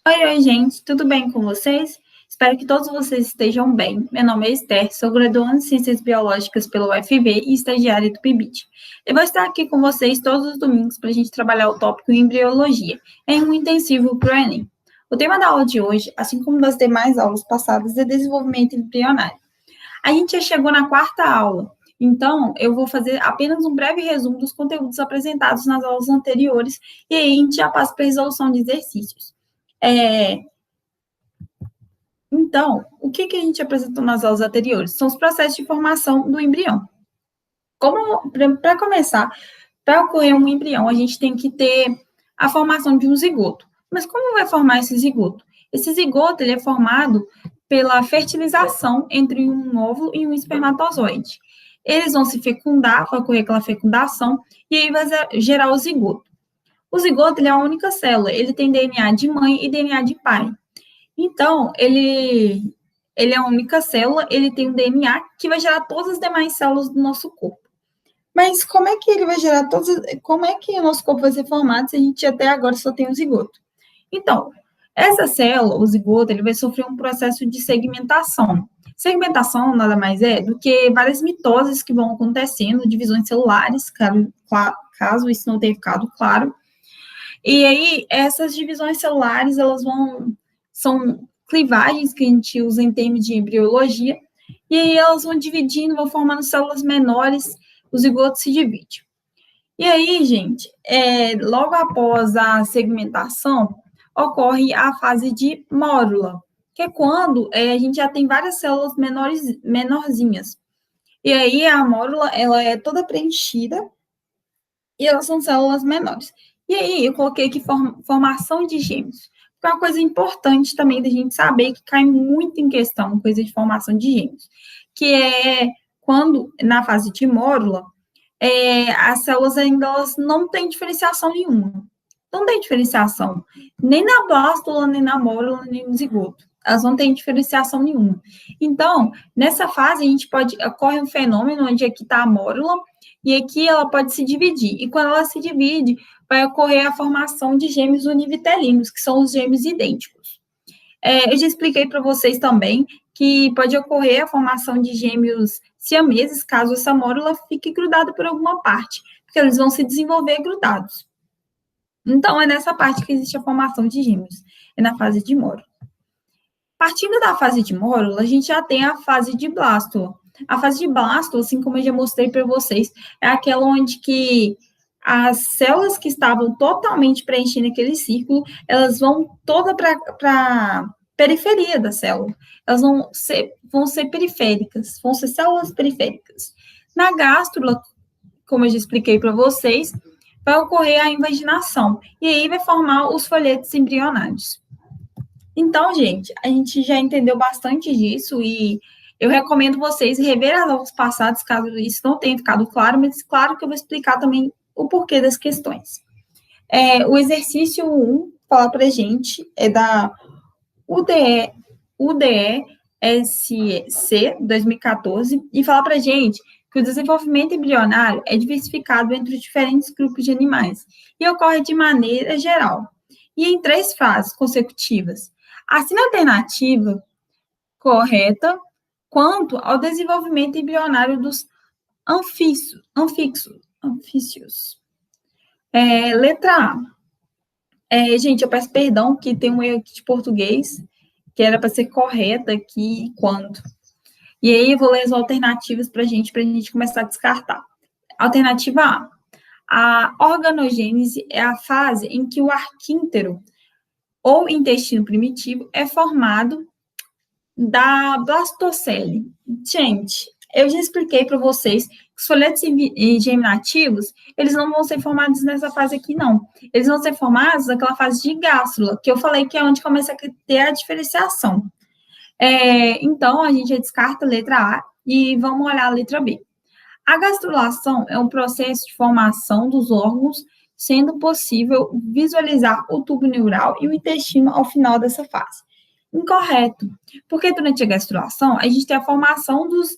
Oi, gente, tudo bem com vocês? Espero que todos vocês estejam bem. Meu nome é Esther, sou graduanda em Ciências Biológicas pelo UFV e estagiária do PIBIT. Eu vou estar aqui com vocês todos os domingos para a gente trabalhar o tópico embriologia, em um intensivo para o Enem. O tema da aula de hoje, assim como das demais aulas passadas, é desenvolvimento embrionário. A gente já chegou na quarta aula, então eu vou fazer apenas um breve resumo dos conteúdos apresentados nas aulas anteriores e aí a gente já passa para a resolução de exercícios. Então, o que a gente apresentou nas aulas anteriores? São os processos de formação do embrião. Para começar, para ocorrer um embrião, a gente tem que ter a formação de um zigoto. Mas como vai formar esse zigoto? Esse zigoto ele é formado pela fertilização entre um óvulo e um espermatozoide. Eles vão se fecundar, vai ocorrer aquela fecundação, e aí vai gerar o zigoto. O zigoto ele é a única célula, ele tem DNA de mãe e DNA de pai. Então, ele é a única célula, ele tem um DNA que vai gerar todas as demais células do nosso corpo. Mas como é que ele vai gerar como é que o nosso corpo vai ser formado se a gente até agora só tem o zigoto? Então, essa célula, o zigoto, ele vai sofrer um processo de segmentação. Segmentação nada mais é do que várias mitoses que vão acontecendo, divisões celulares, caso isso não tenha ficado claro. E aí, essas divisões celulares, são clivagens que a gente usa em termos de embriologia, e aí elas vão dividindo, vão formando células menores, o zigoto se divide. E aí, gente, logo após a segmentação, ocorre a fase de mórula, que é quando a gente já tem várias células menorzinhas. E aí, a mórula, ela é toda preenchida, e elas são células menores. E aí, eu coloquei aqui formação de gêmeos. É uma coisa importante também da gente saber que cai muito em questão, coisa de formação de gêmeos, que é quando, na fase de mórula, as células ainda elas não têm diferenciação nenhuma. Não tem diferenciação, nem na blástula, nem na mórula, nem no zigoto. Elas não têm diferenciação nenhuma. Então, nessa fase, ocorre um fenômeno onde aqui está a mórula, e aqui ela pode se dividir. E quando ela se divide, vai ocorrer a formação de gêmeos univitelinos, que são os gêmeos idênticos. Eu já expliquei para vocês também que pode ocorrer a formação de gêmeos siameses, caso essa mórula fique grudada por alguma parte, porque eles vão se desenvolver grudados. Então, é nessa parte que existe a formação de gêmeos, é na fase de mórula. Partindo da fase de mórula, a gente já tem a fase de blástula. A fase de blástula, assim como eu já mostrei para vocês, é aquela onde que as células que estavam totalmente preenchendo aquele círculo, elas vão toda para a periferia da célula. Elas vão ser periféricas, vão ser células periféricas. Na gástrula, como eu já expliquei para vocês, vai ocorrer a invaginação, e aí vai formar os folhetos embrionários. Então, gente, a gente já entendeu bastante disso e eu recomendo vocês rever as aulas passadas, caso isso não tenha ficado claro, mas claro que eu vou explicar também o porquê das questões. O exercício 1, fala para a gente, é da UDE-SC 2014, e fala para a gente que o desenvolvimento embrionário é diversificado entre os diferentes grupos de animais e ocorre de maneira geral, e em 3 fases consecutivas. Assina a alternativa correta quanto ao desenvolvimento embrionário dos anfícios. Letra A. Gente, eu peço perdão que tem um erro aqui de português, que era para ser correta aqui, quanto. E aí eu vou ler as alternativas para a gente começar a descartar. Alternativa A. A organogênese é a fase em que o arquíntero ou intestino primitivo é formado da blastocele. Gente, eu já expliquei para vocês que os folhetos germinativos, eles não vão ser formados nessa fase aqui, não. Eles vão ser formados naquela fase de gástrula, que eu falei que é onde começa a ter a diferenciação. Então, a gente descarta a letra A e vamos olhar a letra B. A gastrulação é um processo de formação dos órgãos, sendo possível visualizar o tubo neural e o intestino ao final dessa fase. Incorreto, porque durante a gastrulação, a gente tem a formação dos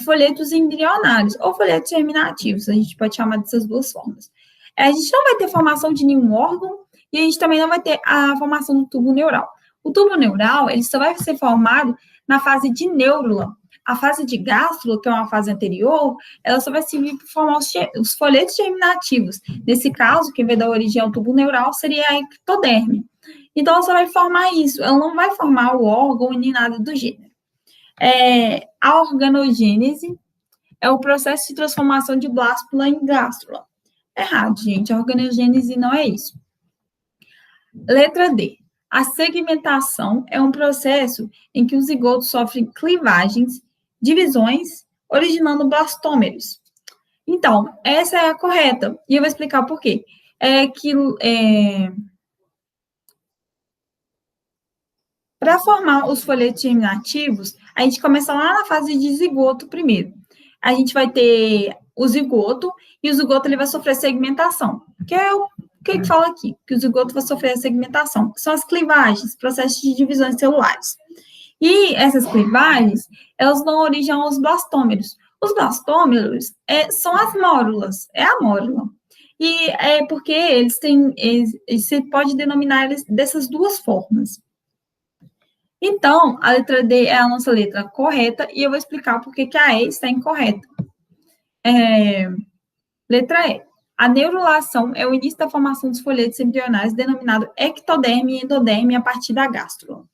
folhetos embrionários, ou folhetos germinativos, a gente pode chamar dessas duas formas. A gente não vai ter formação de nenhum órgão e a gente também não vai ter a formação do tubo neural. O tubo neural, ele só vai ser formado na fase de neurula. A fase de gástrula, que é uma fase anterior, ela só vai servir para formar os folhetos germinativos. Nesse caso, quem vai dar origem ao tubo neural seria a ectoderme. Então, ela só vai formar isso, ela não vai formar o órgão nem nada do gênero. A organogênese é o processo de transformação de blástula em gástrula. Errado, gente, a organogênese não é isso. Letra D. A segmentação é um processo em que os zigotos sofrem clivagens, divisões, originando blastômeros. Então, essa é a correta, e eu vou explicar por quê. Para formar os folhetos germinativos, a gente começa lá na fase de zigoto primeiro. A gente vai ter o zigoto, e o zigoto ele vai sofrer segmentação, que é o que fala aqui, que o zigoto vai sofrer a segmentação, que são as clivagens, processos de divisões celulares. E essas clivagens, elas dão origem aos blastômeros. Os blastômeros são as mórulas, é a mórula. E é porque você pode denominar eles dessas duas formas. Então, a letra D é a nossa letra correta, e eu vou explicar por que a E está incorreta. Letra E. A neurulação é o início da formação dos folhetos embrionais, denominado ectoderme e endoderme, a partir da gástrula.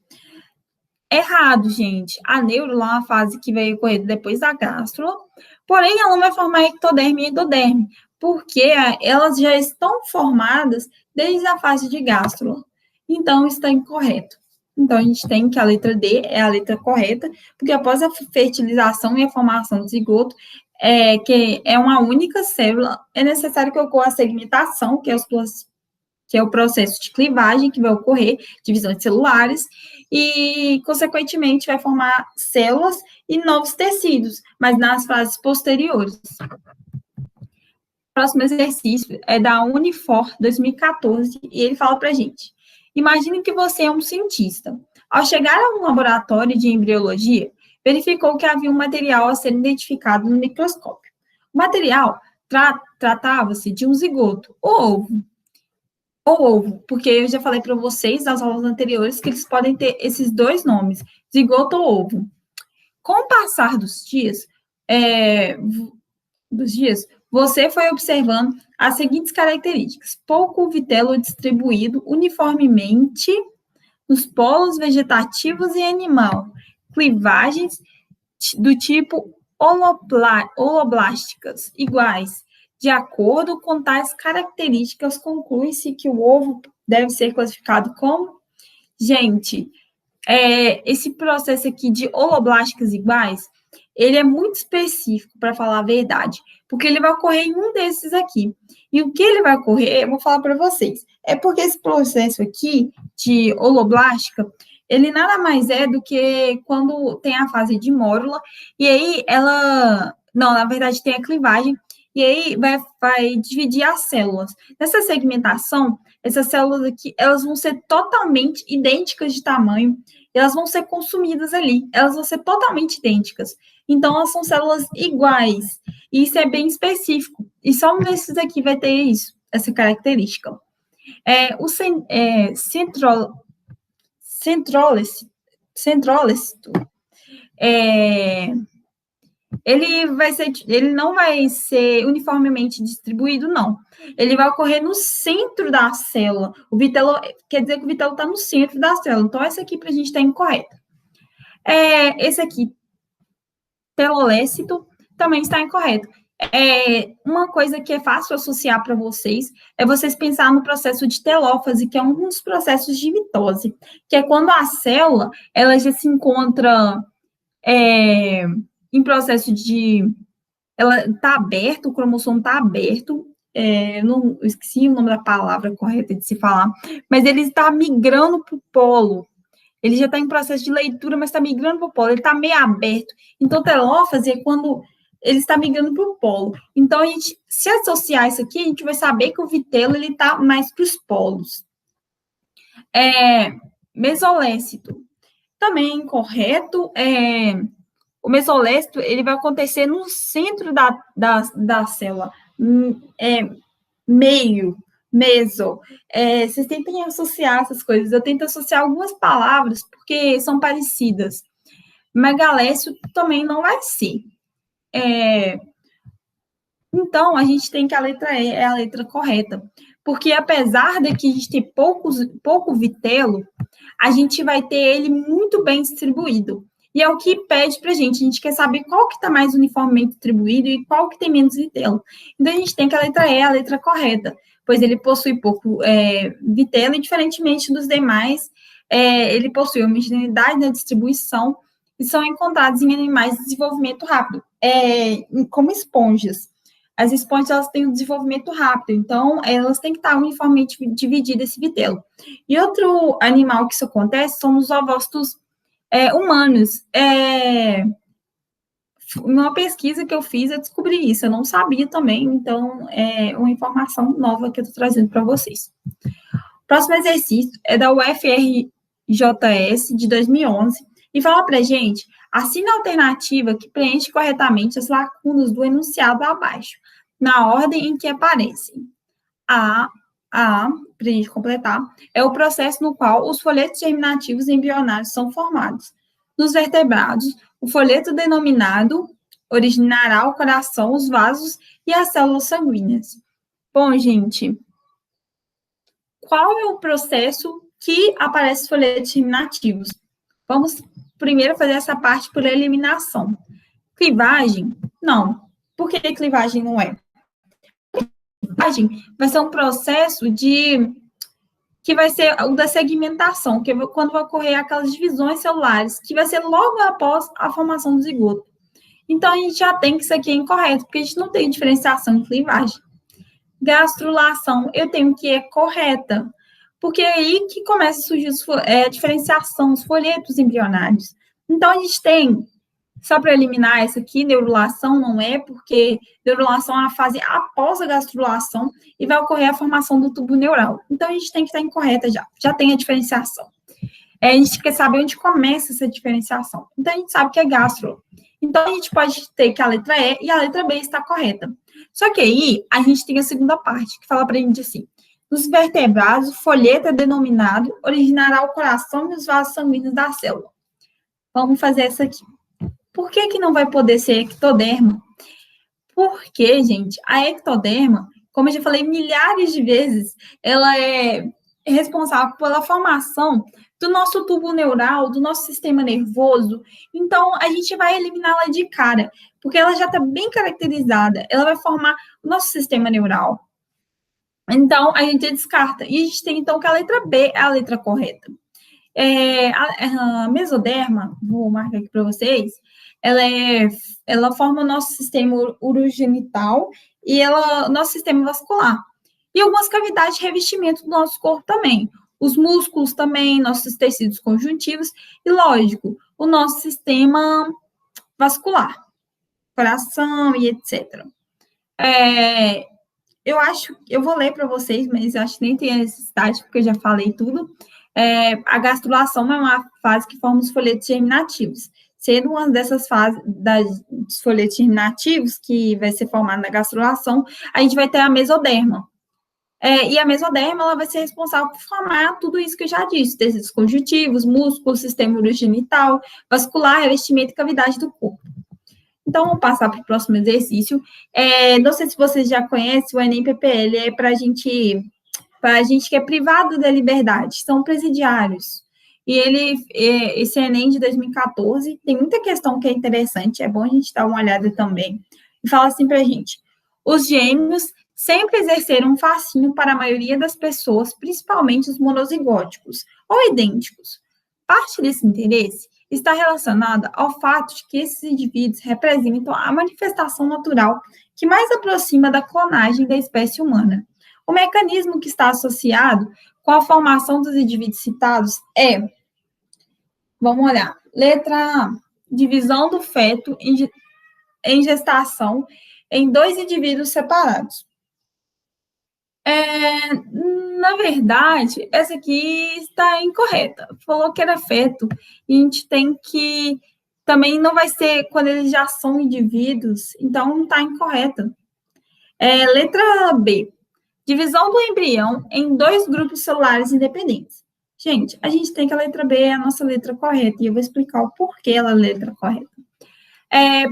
Errado, gente. A neurula é uma fase que vai ocorrer depois da gástrula, porém, ela não vai formar ectoderme e endoderme, porque elas já estão formadas desde a fase de gástrula. Então, está incorreto. Então, a gente tem que a letra D é a letra correta, porque após a fertilização e a formação do zigoto, que é uma única célula, é necessário que ocorra a segmentação, que é o processo de clivagem que vai ocorrer, divisões celulares, e, consequentemente, vai formar células e novos tecidos, mas nas fases posteriores. O próximo exercício é da Unifor 2014, e ele fala para a gente: imagine que você é um cientista. Ao chegar a um laboratório de embriologia, verificou que havia um material a ser identificado no microscópio. O material tratava-se de um zigoto, ou ovo, porque eu já falei para vocês nas aulas anteriores que eles podem ter esses dois nomes, zigoto ou ovo. Com o passar dos dias, você foi observando as seguintes características: pouco vitelo distribuído uniformemente nos polos vegetativos e animal, clivagens do tipo holoblásticas iguais. De acordo com tais características, conclui-se que o ovo deve ser classificado como... Gente, esse processo aqui de holoblásticas iguais, ele é muito específico, para falar a verdade, porque ele vai ocorrer em um desses aqui. E o que ele vai ocorrer, eu vou falar para vocês, é porque esse processo aqui de holoblástica, ele nada mais é do que quando tem a fase de mórula, e aí não, na verdade tem a clivagem, e aí vai dividir as células. Nessa segmentação, essas células aqui, elas vão ser totalmente idênticas de tamanho, e elas vão ser consumidas ali, elas vão ser totalmente idênticas. Então, elas são células iguais, e isso é bem específico, e só um desses aqui vai ter isso, essa característica. O centrólecito, ele não vai ser uniformemente distribuído, não. Ele vai ocorrer no centro da célula. O vitelo, quer dizer que o vitelo está no centro da célula. Então, essa aqui para a gente está incorreta. Esse aqui, telolécito, também está incorreto. Uma coisa que é fácil associar para vocês é vocês pensar no processo de telófase, que é um dos processos de mitose, que é quando a célula ela já se encontra em processo de... Ela está aberta, o cromossomo está aberto, não esqueci o nome da palavra correta de se falar, mas ele está migrando para o polo. Ele já está em processo de leitura, mas está migrando para o polo, ele está meio aberto. Então, telófase é quando ele está migrando para o polo. Então, a gente, se associar isso aqui, a gente vai saber que o vitelo ele está mais para os polos. Mesolécito, também incorreto. O mesolécito, ele vai acontecer no centro da célula, meio Meso. Vocês tentem associar essas coisas. Eu tento associar algumas palavras porque são parecidas. Megalécio também não vai ser. Então, a gente tem que a letra E é a letra correta. Porque apesar de que a gente ter pouco vitelo, a gente vai ter ele muito bem distribuído. E é o que pede para a gente quer saber qual que está mais uniformemente distribuído e qual que tem menos vitelo. Então, a gente tem que a letra E é a letra correta, pois ele possui pouco vitelo e, diferentemente dos demais, ele possui homogeneidade na distribuição e são encontrados em animais de desenvolvimento rápido, como esponjas. As esponjas, elas têm um desenvolvimento rápido, então, elas têm que estar uniformemente divididas esse vitelo. E outro animal que isso acontece são os ovócitos humanos. Numa pesquisa que eu fiz, eu descobri isso, eu não sabia também, então, é uma informação nova que eu estou trazendo para vocês. Próximo exercício é da UFRJS, de 2011, e fala para a gente, assina a alternativa que preenche corretamente as lacunas do enunciado abaixo, na ordem em que aparecem. A, para a gente completar, é o processo no qual os folhetos germinativos embrionários são formados. Nos vertebrados, o folheto denominado originará o coração, os vasos e as células sanguíneas. Bom, gente, qual é o processo que aparece os folhetos germinativos? Vamos primeiro fazer essa parte por eliminação. Clivagem? Não. Por que clivagem não é? Clivagem vai ser um processo que vai ser o da segmentação, que é quando vai ocorrer aquelas divisões celulares, que vai ser logo após a formação do zigoto. Então, a gente já tem que isso aqui é incorreto, porque a gente não tem diferenciação em clivagem. Gastrulação, eu tenho que é correta, porque é aí que começa a surgir a diferenciação, os folhetos embrionários. Então, a gente tem, só para eliminar essa aqui, neurulação não é, porque neurulação é a fase após a gastrulação e vai ocorrer a formação do tubo neural. Então, a gente tem que estar incorreta já tem a diferenciação. A gente quer saber onde começa essa diferenciação. Então, a gente sabe que é gastro. Então, a gente pode ter que a letra E e a letra B está correta. Só que aí, a gente tem a segunda parte, que fala para a gente assim, nos vertebrados, o folheto é denominado, originará o coração e os vasos sanguíneos da célula. Vamos fazer essa aqui. Por que não vai poder ser ectoderma? Porque, gente, a ectoderma, como eu já falei milhares de vezes, ela é responsável pela formação do nosso tubo neural, do nosso sistema nervoso. Então, a gente vai eliminá-la de cara, porque ela já está bem caracterizada. Ela vai formar o nosso sistema neural. Então, a gente descarta. E a gente tem, então, que a letra B é a letra correta. A mesoderma, vou marcar aqui para vocês, ela forma o nosso sistema urogenital e nosso sistema vascular. E algumas cavidades de revestimento do nosso corpo também. Os músculos também, nossos tecidos conjuntivos e, lógico, o nosso sistema vascular, coração e etc. Eu vou ler para vocês, mas acho que nem tem a necessidade, porque eu já falei tudo. A gastrulação é uma fase que forma os folhetos germinativos. Sendo uma dessas fases dos folhetos germinativos, que vai ser formada na gastrulação, a gente vai ter a mesoderma. E a mesoderma, ela vai ser responsável por formar tudo isso que eu já disse, tecidos conjuntivos, músculos, sistema urogenital, vascular, revestimento e cavidade do corpo. Então, vamos passar para o próximo exercício. Não sei se vocês já conhecem, o Enem-PPL é para a gente que é privado da liberdade, são presidiários. E esse Enem de 2014, tem muita questão que é interessante, é bom a gente dar uma olhada também. E fala assim para a gente, os gêmeos sempre exerceram um fascínio para a maioria das pessoas, principalmente os monozigóticos, ou idênticos. Parte desse interesse está relacionada ao fato de que esses indivíduos representam a manifestação natural que mais aproxima da clonagem da espécie humana. O mecanismo que está associado com a formação dos indivíduos citados vamos olhar, letra A, divisão do feto em gestação em dois indivíduos separados. Na verdade, essa aqui está incorreta. Falou que era feto, e a gente tem que... Também não vai ser quando eles já são indivíduos, então está incorreta. Letra B. Divisão do embrião em 2 grupos celulares independentes. Gente, a gente tem que a letra B é a nossa letra correta, e eu vou explicar o porquê ela é a letra correta.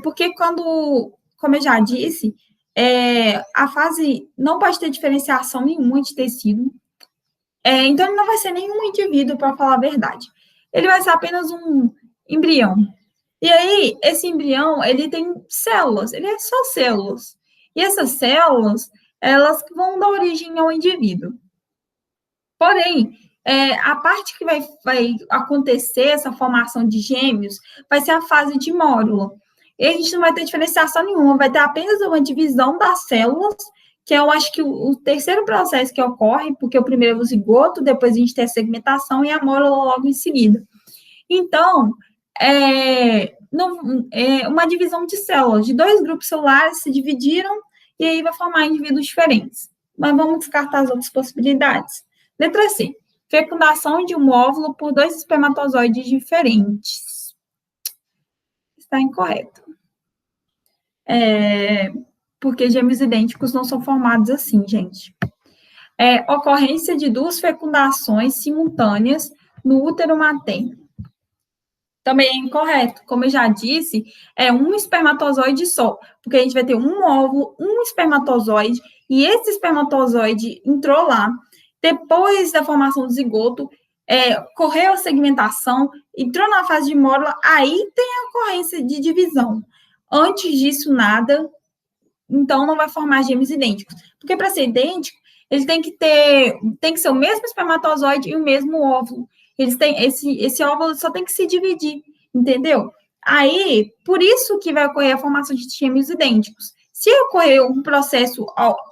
Porque quando, como eu já disse, a fase não pode ter diferenciação nenhuma de tecido, então ele não vai ser nenhum indivíduo, para falar a verdade. Ele vai ser apenas um embrião. E aí, esse embrião, ele tem células, ele é só células. E essas células, elas vão dar origem ao indivíduo. Porém, a parte que vai acontecer essa formação de gêmeos vai ser a fase de mórula. E a gente não vai ter diferenciação nenhuma, vai ter apenas uma divisão das células, que eu acho que o terceiro processo que ocorre, porque o primeiro é o zigoto, depois a gente tem a segmentação e a mórula logo em seguida. Então, uma divisão de células, de 2 grupos celulares se dividiram e aí vai formar indivíduos diferentes. Mas vamos descartar as outras possibilidades. Letra C. Fecundação de um óvulo por 2 espermatozoides diferentes. Está incorreto. Porque gêmeos idênticos não são formados assim, gente. Ocorrência de 2 fecundações simultâneas no útero materno. Também é incorreto. Como eu já disse, é um espermatozoide só, porque a gente vai ter um óvulo, um espermatozoide, e esse espermatozoide entrou lá. Depois da formação do zigoto, correu a segmentação, entrou na fase de mórula, aí tem a ocorrência de divisão. Antes disso, nada, então não vai formar gêmeos idênticos. Porque para ser idêntico, eles tem que ser o mesmo espermatozoide e o mesmo óvulo. Eles têm esse óvulo só tem que se dividir, entendeu? Aí, por isso que vai ocorrer a formação de gêmeos idênticos. Se ocorrer um processo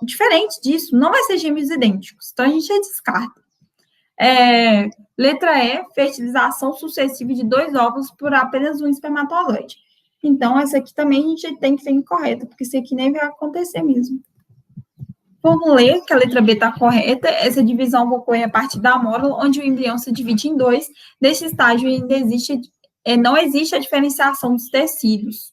diferente disso, não vai ser gêmeos idênticos. Então, a gente já descarta. Letra E, fertilização sucessiva de 2 óvulos por apenas um espermatozoide. Então, essa aqui também a gente tem que ser incorreta, porque isso aqui nem vai acontecer mesmo. Vamos ler que a letra B está correta. Essa divisão vai ocorrer a partir da mórula, onde o embrião se divide em 2. Nesse estágio, ainda não existe a diferenciação dos tecidos,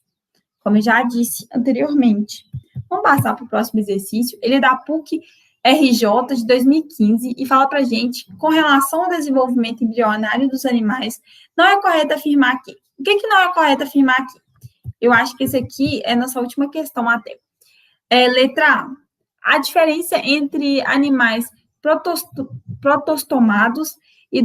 como eu já disse anteriormente. Vamos passar para o próximo exercício. Ele é da PUC-RJ de 2015 e fala para a gente, com relação ao desenvolvimento embrionário dos animais, não é correto afirmar aqui. O que não é correto afirmar aqui? Eu acho que esse aqui é nossa última questão até. Letra A. A diferença entre animais protostomados e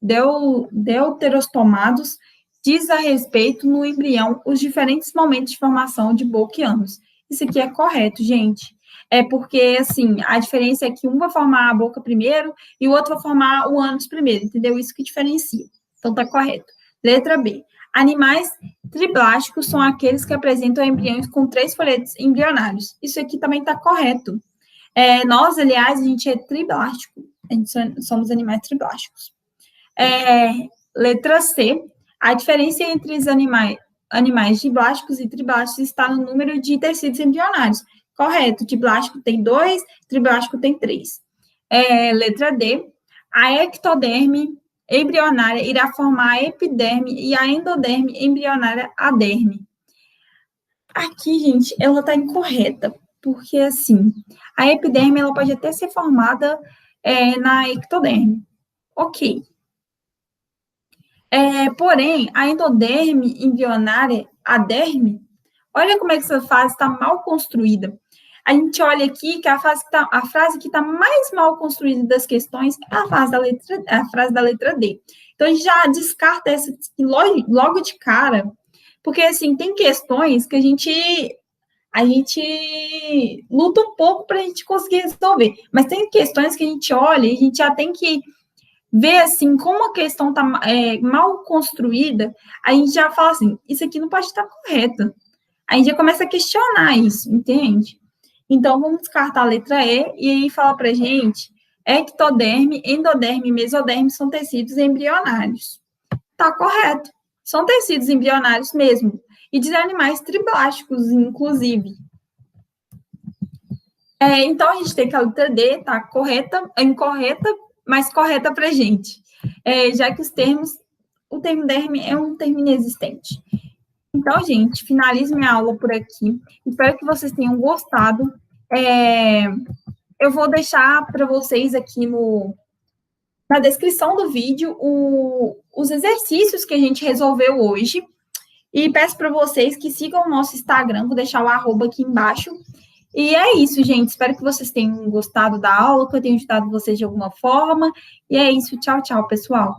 deuterostomados diz a respeito no embrião os diferentes momentos de formação de boca e ânus. Isso aqui é correto, gente. Porque, assim, a diferença é que um vai formar a boca primeiro e o outro vai formar o ânus primeiro, entendeu? Isso que diferencia. Então, tá correto. Letra B. Animais triblásticos são aqueles que apresentam embriões com 3 folhetos embrionários. Isso aqui também está correto. Nós, aliás, a gente é triblástico. Somos animais triblásticos. Letra C. A diferença entre os animais diblásticos e triblásticos está no número de tecidos embrionários. Correto. Diblástico tem 2, triblástico tem 3. Letra D. A ectoderme embrionária irá formar a epiderme e a endoderme embrionária a derme. Aqui, gente, ela está incorreta, porque, assim, a epiderme ela pode até ser formada na ectoderme. Ok. Porém, a endoderme embrionária, a derme, olha como é que essa fase está mal construída. A gente olha aqui que a frase que está mais mal construída das questões é a frase da letra D. Então, a gente já descarta essa logo de cara, porque, assim, tem questões que a gente luta um pouco para a gente conseguir resolver, mas tem questões que a gente olha e a gente já tem que ver, assim, como a questão está mal construída, a gente já fala assim, isso aqui não pode estar correto. A gente já começa a questionar isso, entende? Então, vamos descartar a letra E e aí fala para a gente, ectoderme, endoderme e mesoderme são tecidos embrionários. Tá correto. São tecidos embrionários mesmo. E de animais triblásticos, inclusive. Então, a gente tem que a letra D tá incorreta, mas correta para a gente. Já que o termo derme é um termo inexistente. Então, gente, finalizo minha aula por aqui. Espero que vocês tenham gostado. eu vou deixar para vocês aqui na descrição do vídeo os exercícios que a gente resolveu hoje. E peço para vocês que sigam o nosso Instagram, vou deixar o arroba aqui embaixo. E é isso, gente. Espero que vocês tenham gostado da aula, que eu tenha ajudado vocês de alguma forma. E é isso. Tchau, tchau, pessoal.